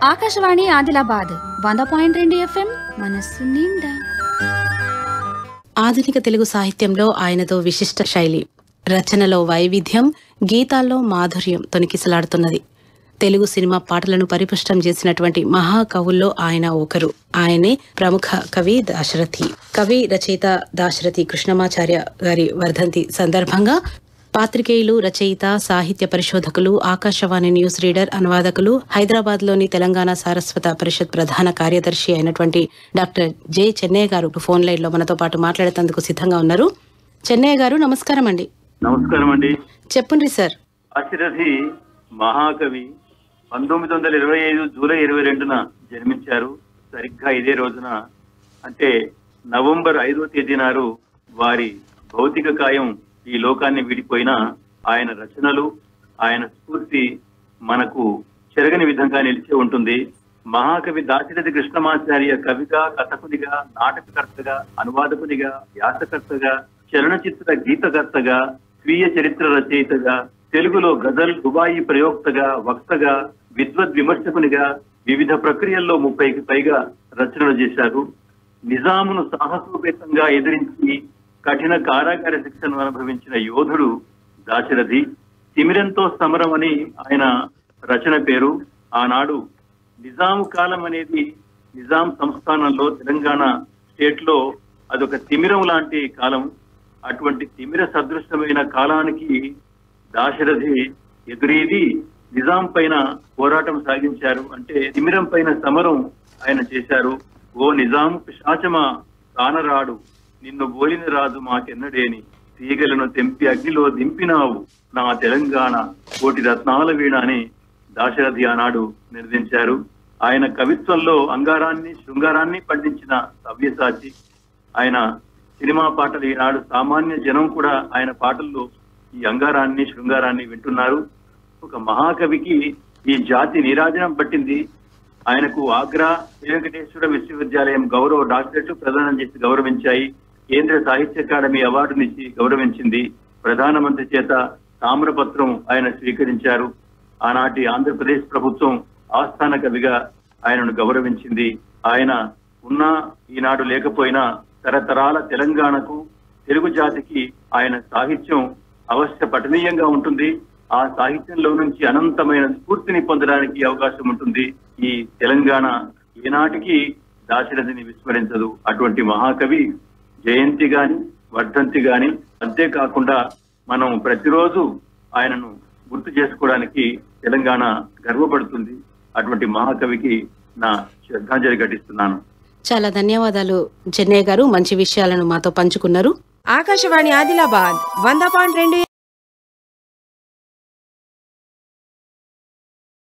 Akashvani Adilabad 100.2 FM మనస్సు నిండా. ఆధునిక తెలుగు సాహిత్యంలో ఆయనతో విశిష్ట శైలి, రచనలో వైవిధ్యం, గీతాల్లో మాధుర్యం తొణికిసలాడుతున్నది. తెలుగు సినిమా పాటలను పరిపుష్టం చేసినటువంటి మహాకవుల్లో ఆయన ఒకరు. ఆయనే ప్రముఖ కవి దాశరథి. కవి రచయిత దాశరథి కృష్ణమాచార్య గారి వర్ధంతి సందర్భంగా పాత్రికేయులు, రచయిత, సాహిత్య పరిశోధకులు, ఆకాశవాణి న్యూస్ రీడర్, అనువాదకులు, హైదరాబాద్లోని తెలంగాణ సారస్వత పరిషత్ ప్రధాన కార్యదర్శి అయినటువంటి డాక్టర్ జె చెన్నయ్య గారు ఫోన్ లైన్ లో మనతో పాటు మాట్లాడేందుకు సిద్ధంగా ఉన్నారు. చెన్నయ్య గారు నమస్కారం అండి. నమస్కారం అండి. చెప్పండి సార్. దాశరథి మహాకవి 1925 జూలై 22న జన్మించారు. సరిగ్గా ఇదే రోజున అంటే నవంబర్ 5వ తేదీ నాడు వారి భౌతిక కాయం ఈ లోకాన్ని విడిపోయిన ఆయన రచనలు, ఆయన స్ఫూర్తి మనకు చెరగని విధంగా నిలిచి ఉంటుంది. మహాకవి దాశరథి కృష్ణమాచార్య కవిగా, కథకునిగా, నాటకకర్తగా, అనువాదకునిగా, వ్యాసకర్తగా, చలనచిత్ర గీతకర్తగా, స్వీయ చరిత్ర రచయితగా, తెలుగులో గజల్, దుబాయి ప్రయోక్తగా, వక్తగా, విద్వద్ విమర్శకునిగా వివిధ ప్రక్రియల్లో 30కి పైగా రచనలు చేశారు. నిజామును సాహసోపేతంగా ఎదిరించి కఠిన కారాగార శిక్షను అనుభవించిన యోధుడు దాశరథి. తిమిరంతో సమరం అని ఆయన రచన పేరు. ఆనాడు నిజాము కాలం అనేది నిజాం సంస్థానంలో తెలంగాణ స్టేట్ లో అదొక తిమిరం లాంటి కాలం. అటువంటి తిమిర సదృశమైన కాలానికి దాశరథి ఎదురీది నిజాం పైన పోరాటం సాగించారు. అంటే తిమిరం పైన సమరం ఆయన చేశారు. ఓ నిజాము పిశాచమా కానరాడు, నిన్ను బోలిన రాజు మాకెన్నడేని, తీగలను తెంపి అగ్నిలో దింపినావు నా తెలంగాణ కోటి రత్నాల వీణ అని దాశరథి ఆనాడు నిర్దించారు. ఆయన కవిత్వంలో అంగారాన్ని, శృంగారాన్ని పండించిన సవ్యసాచి. ఆయన సినిమా పాటలు ఈనాడు సామాన్య జనం కూడా ఆయన పాటల్లో ఈ అంగారాన్ని, శృంగారాన్ని వింటున్నారు. ఒక మహాకవికి ఈ జాతి నీరాజనం పట్టింది. ఆయనకు ఆగ్రా శ్రీ వెంకటేశ్వర విశ్వవిద్యాలయం గౌరవ డాక్టరేట్ ప్రదానం చేసి గౌరవించాయి. కేంద్ర సాహిత్య అకాడమీ అవార్డునిచ్చి గౌరవించింది. ప్రధానమంత్రి చేత తామ్రపత్రం ఆయన స్వీకరించారు. ఆనాటి ఆంధ్రప్రదేశ్ ప్రభుత్వం ఆస్థాన కవిగా ఆయనను గౌరవించింది. ఆయన ఉన్నా ఈనాడు లేకపోయినా తరతరాల తెలంగాణకు, తెలుగు జాతికి ఆయన సాహిత్యం అవశ్య పఠనీయంగా ఉంటుంది. ఆ సాహిత్యంలో నుంచి అనంతమైన స్ఫూర్తిని పొందడానికి అవకాశం ఉంటుంది. ఈ తెలంగాణ ఈనాటికి దాశరథిని విస్మరించదు. అటువంటి మహాకవి జయంతి గాని, వర్ధంతి గాని, అంతేకాకుండా మనం ప్రతిరోజు ఆయనను గుర్తు చేసుకోవడానికి తెలంగాణ గర్వపడుతుంది. అటువంటి మహాకవికి నా శ్రద్ధాంజలి ఘటిస్తున్నాను. చాలా ధన్యవాదాలు చెన్నయ్య గారు. మంచి విషయాలను మాతో పంచుకున్నారు. ఆకాశవాణి ఆదిలాబాద్ 100.2